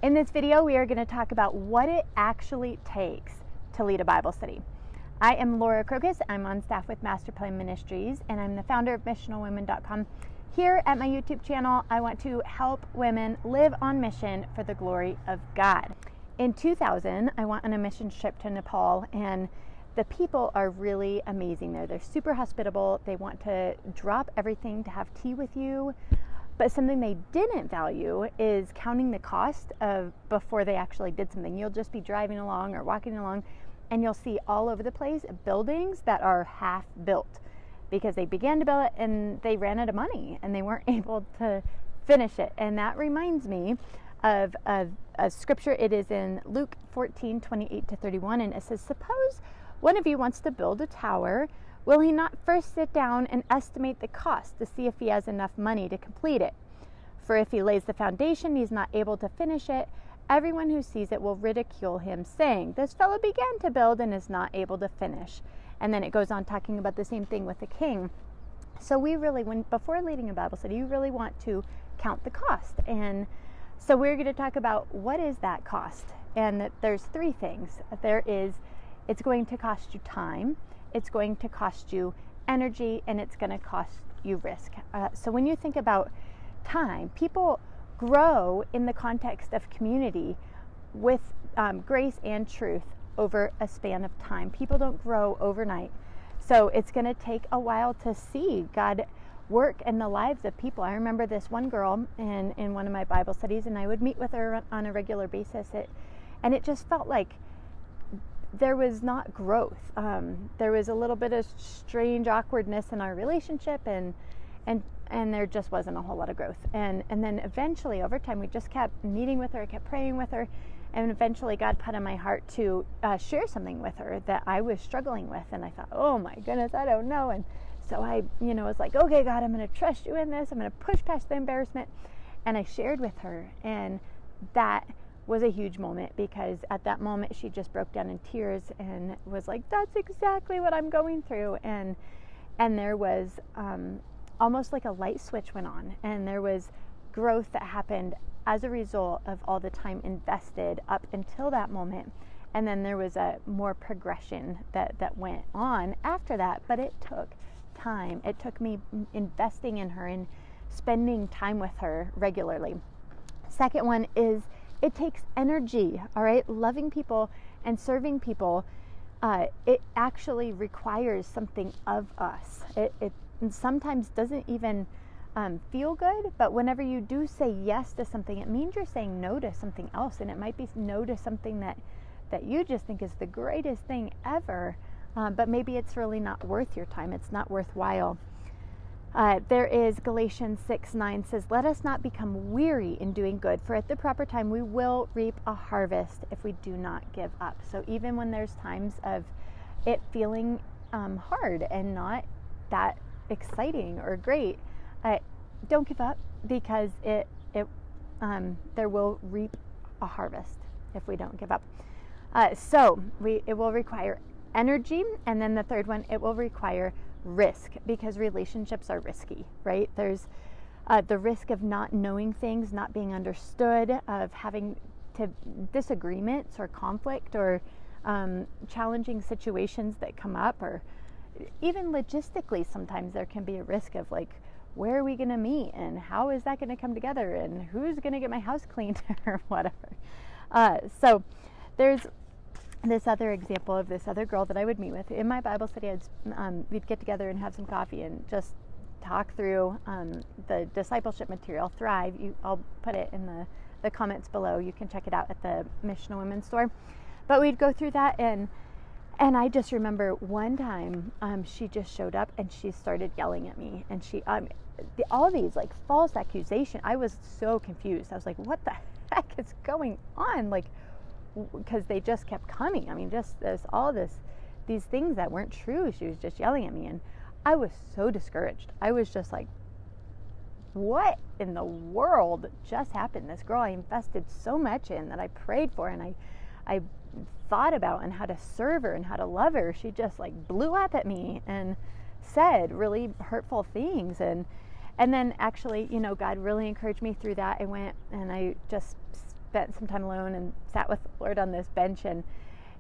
In this video, we are going to talk about what it actually takes to lead a Bible study. I am Laura Crocus. I'm on staff with Masterplan Ministries, and I'm the founder of missionalwomen.com. Here at my YouTube channel, I want to help women live on mission for the glory of God. In 2000, I went on a mission trip to Nepal, and the people are really amazing there. They're super hospitable. They want to drop everything to have tea with you. But something they didn't value is counting the cost of before they actually did something. You'll just be driving along or walking along, and you'll see all over the place buildings that are half built because they began to build it and they ran out of money and they weren't able to finish it. And that reminds me of a scripture. It is in Luke 14:28-31, and it says, "Suppose one of you wants to build a tower. Will he not first sit down and estimate the cost to see if he has enough money to complete it? For if he lays the foundation, he's not able to finish it. Everyone who sees it will ridicule him, saying, 'This fellow began to build and is not able to finish.'" And then it goes on talking about the same thing with the king. So we really, before leading a Bible study, you really want to count the cost. And so we're going to talk about what is that cost. And that there's three things. It's going to cost you time, it's going to cost you energy, and it's going to cost you risk. So when you think about time, people grow in the context of community with grace and truth over a span of time. People don't grow overnight. So it's going to take a while to see God work in the lives of people. I remember this one girl in one of my Bible studies, and I would meet with her on a regular basis. And it just felt like there was not growth. There was a little bit of strange awkwardness in our relationship, and there just wasn't a whole lot of growth. And then eventually, over time, we just kept meeting with her, kept praying with her, and eventually God put in my heart to share something with her that I was struggling with. And I thought, oh my goodness, I don't know. And so I, was like, okay, God, I'm going to trust you in this. I'm going to push past the embarrassment. And I shared with her, and that was a huge moment, because at that moment she just broke down in tears and was like, that's exactly what I'm going through. And there was almost like a light switch went on, and there was growth that happened as a result of all the time invested up until that moment. And then there was a more progression that went on after that, but it took time. It took me investing in her and spending time with her regularly. Second one is, it takes energy, all right? Loving people and serving people, it actually requires something of us. It sometimes doesn't even feel good, but whenever you do say yes to something, it means you're saying no to something else, and it might be no to something that you just think is the greatest thing ever, but maybe it's really not worth your time. It's not worthwhile. There is Galatians 6:9 says, "Let us not become weary in doing good, for at the proper time we will reap a harvest if we do not give up." So even when there's times of it feeling hard and not that exciting or great, don't give up, because there will reap a harvest if we don't give up. It will require energy, and then the third one, it will require risk, because relationships are risky, right? There's the risk of not knowing things, not being understood, of having to disagreements or conflict or challenging situations that come up, or even logistically sometimes there can be a risk of like, where are we going to meet, and how is that going to come together, and who's going to get my house cleaned or whatever. So there's this other example of this other girl that I would meet with in my Bible study. We'd get together and have some coffee and just talk through the discipleship material, Thrive. I'll put it in the comments below. You can check it out at the Missional Women store. But we'd go through that, and I just remember one time she just showed up and she started yelling at me, and she all these like false accusations. I was so confused. I was like, what the heck is going on? Like, because they just kept coming. I mean, just these things that weren't true. She was just yelling at me, and I was so discouraged. I was just like, what in the world just happened? This girl I invested so much in, that I prayed for, and I thought about, and how to serve her and how to love her, she just like blew up at me and said really hurtful things. And then actually, God really encouraged me through that. I went and I just spent some time alone and sat with the Lord on this bench,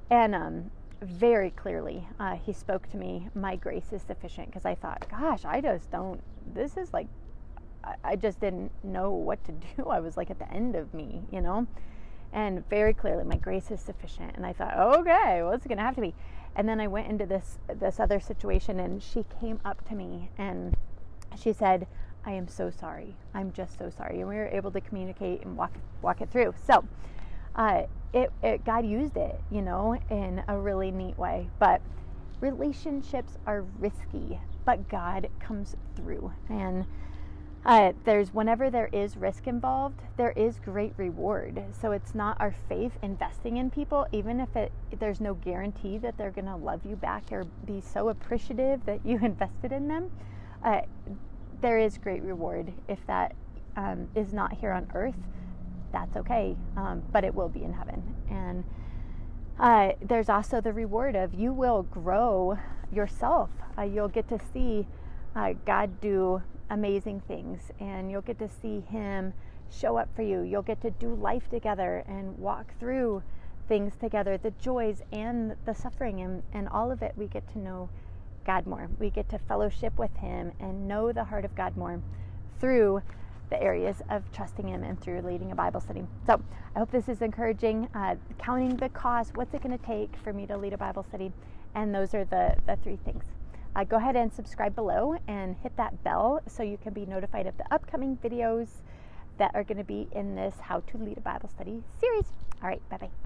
and very clearly he spoke to me, my grace is sufficient, because I thought, gosh, this is like, I just didn't know what to do. I was like at the end of me, and very clearly my grace is sufficient. And I thought, okay, well, it's going to have to be. And then I went into this other situation, and she came up to me and she said, I am so sorry. I'm just so sorry. And we were able to communicate and walk it through. So God used it, in a really neat way. But relationships are risky, but God comes through. And whenever there is risk involved, there is great reward. So it's not our faith investing in people, even if there's no guarantee that they're going to love you back or be so appreciative that you invested in them. There is great reward. If that is not here on earth, that's okay, but it will be in heaven. And there's also the reward of you will grow yourself. You'll get to see God do amazing things, and you'll get to see him show up for you. You'll get to do life together and walk through things together, the joys and the suffering, and all of it. We get to know God more. We get to fellowship with him and know the heart of God more through the areas of trusting him and through leading a Bible study. So I hope this is encouraging. Counting the cost, what's it going to take for me to lead a Bible study? And those are the 3 things. Go ahead and subscribe below and hit that bell so you can be notified of the upcoming videos that are going to be in this How to Lead a Bible Study series. All right, bye-bye.